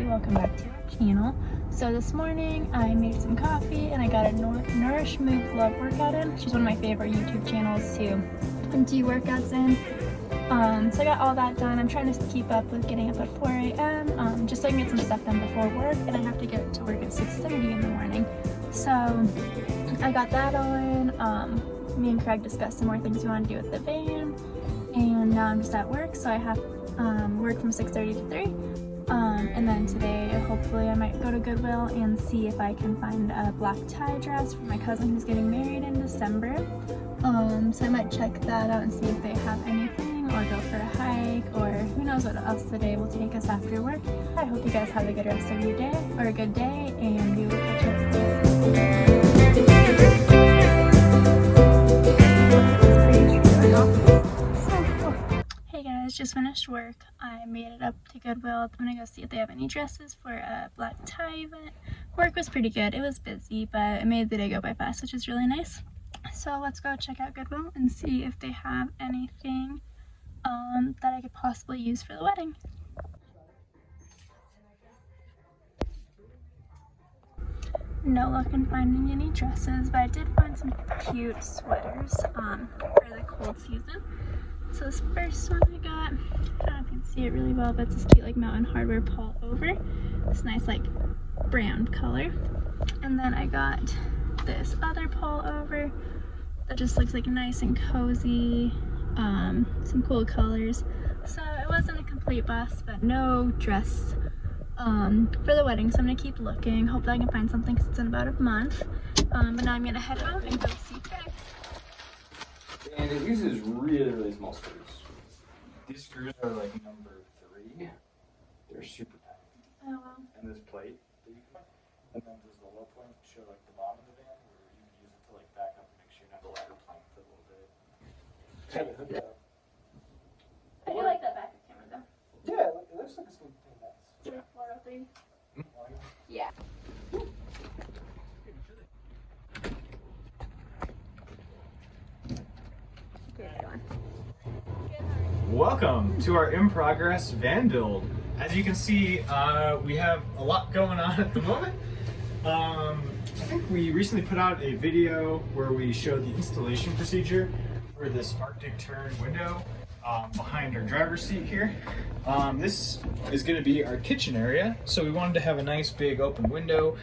Welcome back to our channel. So this morning I made some coffee and I got a Nourish Move Love workout in. She's one of my favorite YouTube channels to do workouts in. So I got all that done. I'm trying to keep up with getting up at 4 a.m. Just so I can get some stuff done before work, and I have to get to work at 6:30 in the morning. So I got that all in. Me and Craig discussed some more things we want to do with the van, and now I'm just at work, so I have work from 6:30 to 3. And then today, hopefully I might go to Goodwill and see if I can find a black tie dress for my cousin who's getting married in December. So I might check that out and see if they have anything, or go for a hike, or who knows what else the day will take us after work. I hope you guys have a good rest of your day, or a good day, and we will catch up. Just finished work. I made it up to Goodwill. I'm gonna go see if they have any dresses for a black tie event. Work was pretty good. It was busy, but it made the day go by fast, which is really nice. So let's go check out Goodwill and see if they have anything that I could possibly use for the wedding. No luck in finding any dresses, but I did find some cute sweaters for the cold season. So this first one I got, I don't know if you can see it really well, but it's this cute like Mountain Hardwear pullover. This nice like brown color. And then I got this other pullover that just looks like nice and cozy, some cool colors. So it wasn't a complete bust, but no dress for the wedding, so I'm gonna keep looking. Hopefully I can find something because it's in about a month. But now I'm gonna head home and go see Craig. And it uses really small screws. These screws are like number 3. They're super tight. Oh wow. And this plate that you can, and then there's the low point to show like the bottom of the van where you can use it to like back up and make sure you have the ladder plank for a little bit. I do like that backup camera though. Yeah, it looks like it's gonna be nice. 403. Yeah. Welcome to our in progress van build. As you can see, we have a lot going on at the moment. I think we recently put out a video where we showed the installation procedure for this Arctic turn window behind our driver's seat here. This is going to be our kitchen area, so we wanted to have a nice big open window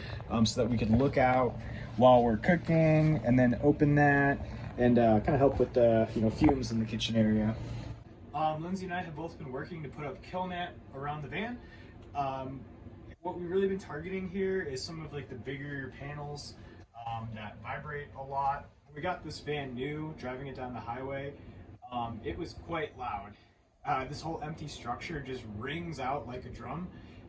so that we could look out while we're cooking, and then open that and kind of help with the fumes in the kitchen area. Lindsay and I have both been working to put up Kilmat around the van. What we've really been targeting here is some of like the bigger panels that vibrate a lot. We got this van new, driving it down the highway. It was quite loud. This whole empty structure just rings out like a drum.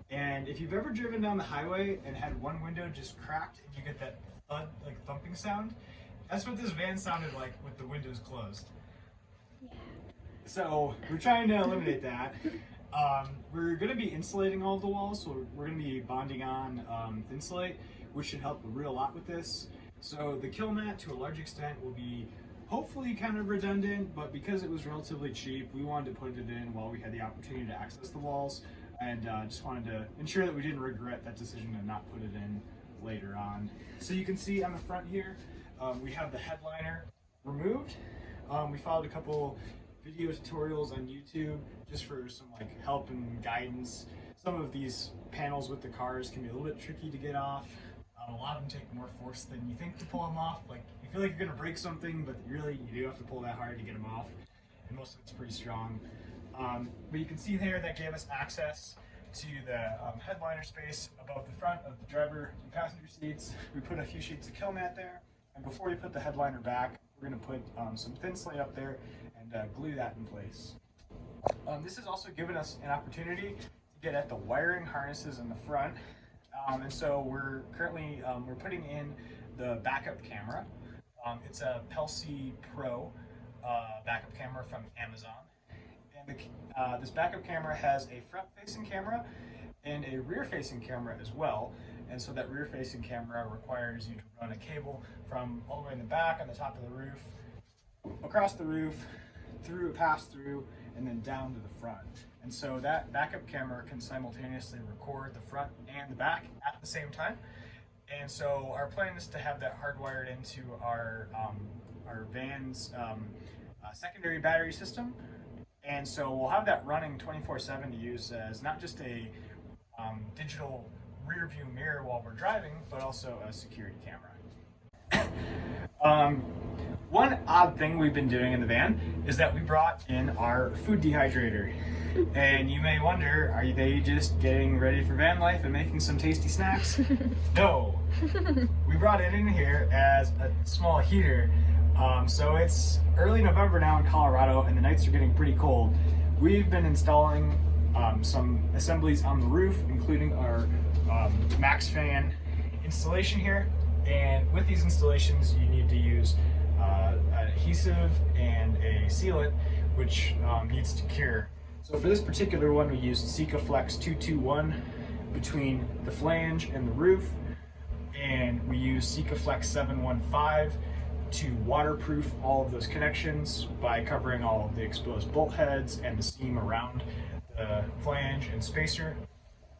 And if you've ever driven down the highway and had one window just cracked and you get that thud, like thumping sound, that's what this van sounded like with the windows closed. So we're trying to eliminate that. We're going to be insulating all of the walls, so we're going to be bonding on Thinsulate, which should help a real lot with this. So the Kilmat, to a large extent, will be hopefully kind of redundant, but because it was relatively cheap, we wanted to put it in while we had the opportunity to access the walls, and just wanted to ensure that we didn't regret that decision and not put it in later on. So you can see on the front here, we have the headliner removed. We followed a couple video tutorials on YouTube just for some like help and guidance. Some of these panels with the cars can be a little bit tricky to get off. A lot of them take more force than you think to pull them off. Like you feel like you're gonna break something, but really you do have to pull that hard to get them off, and most of it's pretty strong. But you can see there that gave us access to the headliner space above the front of the driver and passenger seats. We put a few sheets of Kilmat there, and before we put the headliner back, we're going to put some Thinsulate up there and glue that in place. This has also given us an opportunity to get at the wiring harnesses in the front. And so we're currently we're putting in the backup camera. It's a Pelsi Pro backup camera from Amazon. And this backup camera has a front-facing camera and a rear-facing camera as well. And so that rear-facing camera requires you to run a cable from all the way in the back on the top of the roof, across the roof, through a pass-through, and then down to the front. And so that backup camera can simultaneously record the front and the back at the same time. And so our plan is to have that hardwired into our van's secondary battery system. And so we'll have that running 24/7 to use as not just a digital rear view mirror while we're driving, but also a security camera. One odd thing we've been doing in the van is that we brought in our food dehydrator. And you may wonder, are they just getting ready for van life and making some tasty snacks? No. We brought it in here as a small heater. So it's early November now in Colorado and the nights are getting pretty cold. We've been installing some assemblies on the roof, including our MaxxFan installation here. And with these installations, you need to use adhesive and a sealant, which needs to cure. So for this particular one, we used Sikaflex 221 between the flange and the roof, and we used Sikaflex 715 to waterproof all of those connections by covering all of the exposed bolt heads and the seam around the flange and spacer.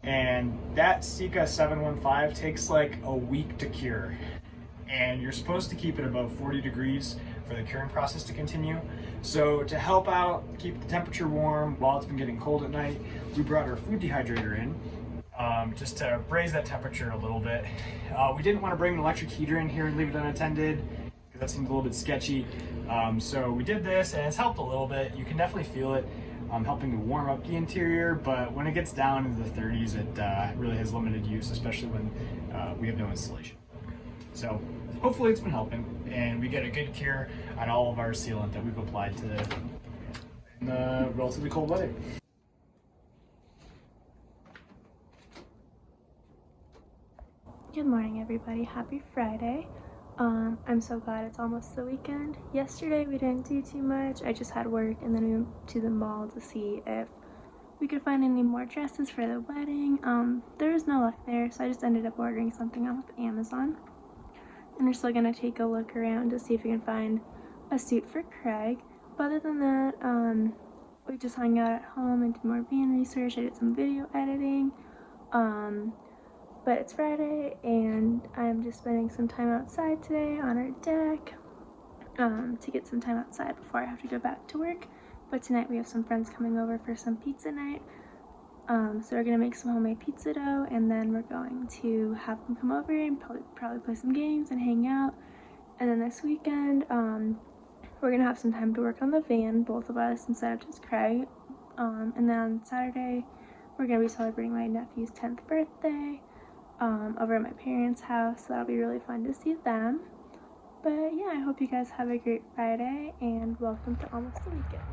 And that Sika 715 takes like a week to cure. And you're supposed to keep it above 40 degrees for the curing process to continue. So to help out, keep the temperature warm while it's been getting cold at night, we brought our food dehydrator in just to raise that temperature a little bit. We didn't want to bring an electric heater in here and leave it unattended because that seemed a little bit sketchy. So we did this and it's helped a little bit. You can definitely feel it helping to warm up the interior, but when it gets down into the 30s, it really has limited use, especially when we have no installation. So hopefully it's been helping, and we get a good cure on all of our sealant that we've applied to in the relatively cold weather. Good morning, everybody. Happy Friday. I'm so glad it's almost the weekend. Yesterday we didn't do too much. I just had work, and then we went to the mall to see if we could find any more dresses for the wedding. There was no luck there, so I just ended up ordering something off Amazon. And we're still gonna take a look around to see if we can find a suit for Craig. But other than that, we just hung out at home and did more van research. I did some video editing. But it's Friday and I'm just spending some time outside today on our deck to get some time outside before I have to go back to work. But tonight we have some friends coming over for some pizza night. So we're gonna make some homemade pizza dough, and then we're going to have them come over and probably play some games and hang out. And then this weekend, we're gonna have some time to work on the van, both of us, instead of just Craig. And then on Saturday, we're gonna be celebrating my nephew's 10th birthday over at my parents' house. So that'll be really fun to see them. But yeah, I hope you guys have a great Friday, and welcome to Almost the Weekend.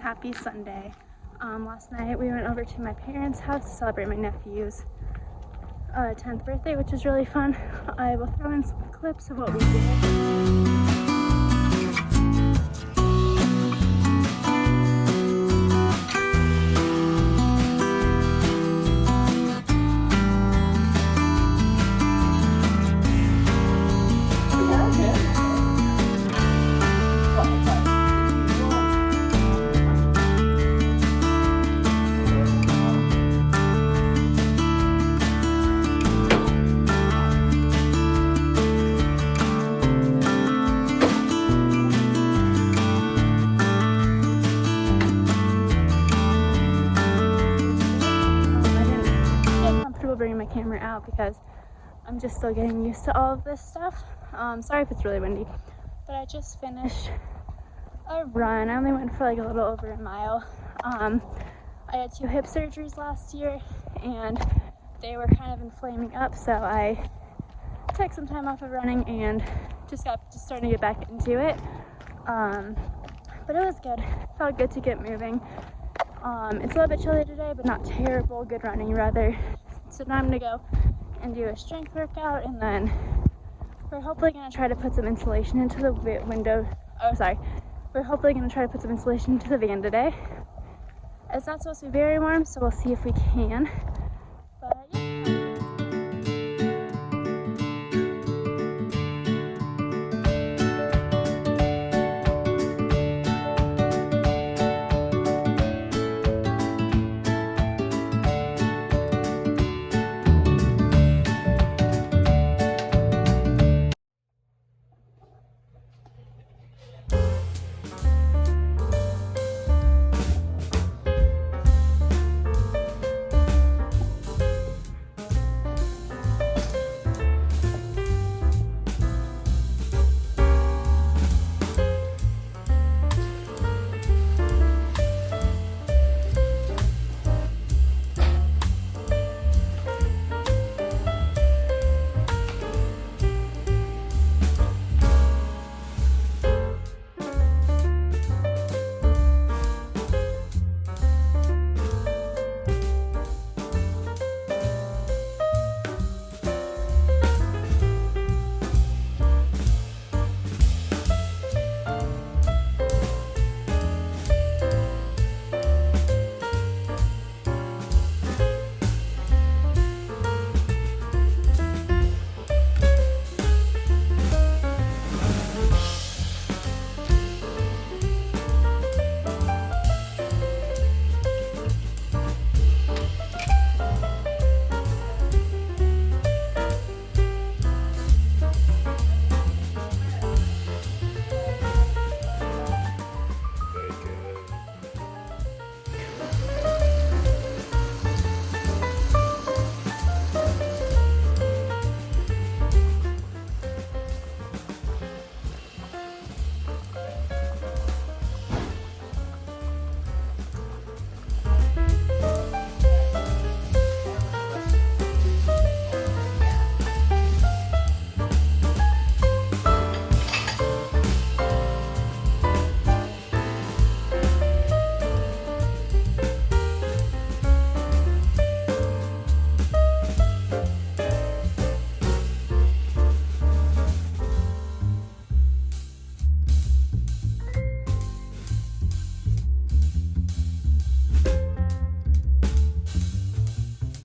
Happy Sunday. Last night we went over to my parents' house to celebrate my nephew's 10th birthday, which was really fun. I will throw in some clips of what we did. bringing my camera out because I'm just still getting used to all of this stuff. Sorry if it's really windy, but I just finished a run. I only went for like a little over a mile. I had 2 hip surgeries last year and they were kind of inflaming up, so I took some time off of running and just starting to get back into it. But it was good. Felt good to get moving. It's a little bit chilly today, but not terrible. Good running rather. So now I'm gonna go and do a strength workout, and then we're hopefully gonna try to put some insulation into the window. Oh, sorry. We're hopefully gonna try to put some insulation into the van today. It's not supposed to be very warm, so we'll see if we can.